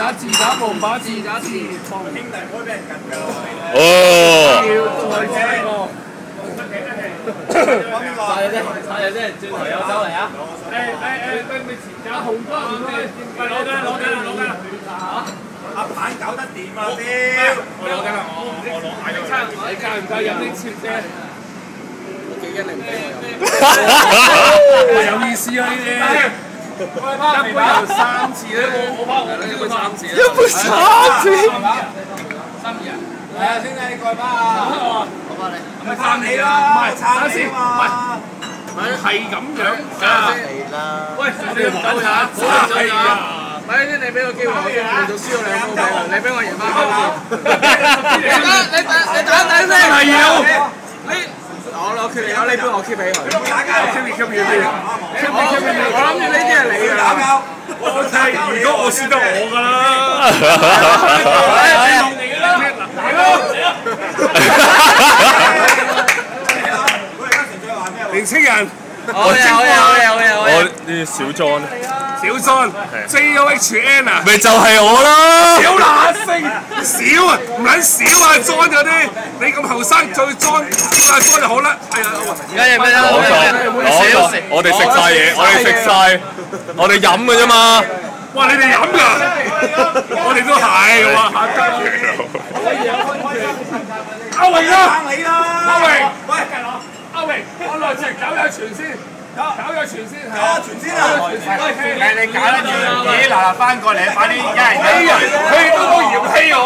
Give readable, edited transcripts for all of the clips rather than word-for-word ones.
打字打無把字打字，兄弟唔可以俾人近㗎。哦。要再這個。晒嘢啫，晒嘢啫，轉頭有手嚟啊！誒，對面前有紅哥，唔該，喂，攞緊啦！阿鵬搞得掂啊，屌！我攞緊啦，我攞買咗。你介唔介飲啲切啫？我幾驚你唔俾我有意思啊呢啲。一杯有3次咧，我怕我一杯3次。一杯3次。3二啊！係啊，兄弟你過嚟吧啊！我幫你。咪撐你啦！唔係撐先，唔係係咁樣㗎。喂，你唔夠下，係啊！咪先，你俾個機會我先，你做輸咗2鋪俾佢，你俾我贏翻佢先。你等先。係要。我決定咗呢杯我 keep 起佢。我 keep 住。我諗住呢啲係你㗎啦。我睇，如果我輸得我㗎啦。年青人，好嘢！我呢小莊JOHN 啊，咪就係我啦！小乸星，少啊，唔撚少啊，裝嗰啲，你咁後生再裝，叫阿裝就好啦。係啊，我哋食晒嘢，我哋飲嘅啫嘛。哇！你哋飲㗎？我哋都係喎，阿榮啦，阿榮，喂，阿榮，我來隻搞有傳先。搞有傳先係啊！傳先啊！你搞得住？咦嗱，翻過嚟，快啲一人一人。佢都冇嫌棄我，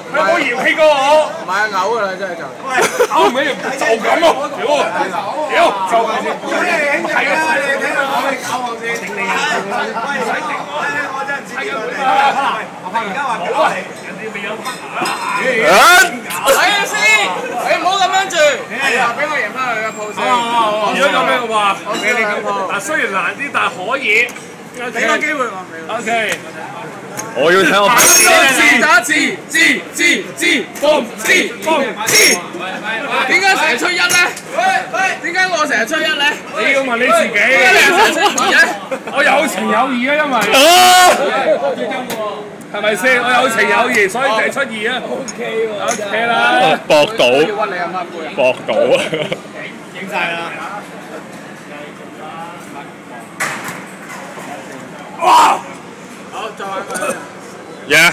佢冇嫌棄過我。唔係啊，嘔㗎啦，真係就。嘔唔起就咁咯，屌就咁先。係啊，你睇下我哋搞我先。頂你啊！喂，唔使頂我咧，我真係唔知點解。我而家話搞你，人哋未有乜啊？睇下先，你唔好咁樣住。係啊，俾我贏翻佢嘅鋪先。如果咁樣嘅話，嗱雖然難啲，但係可以。俾個機會我。OK。我要睇我打字，點解成日出1咧？點解我成日出1咧？你要問你自己。我有情有義啊，因為係咪先？我有情有義，所以就係出2啊。OK 啦。搏到。影晒啦。哇！好，再玩佢。Yeah。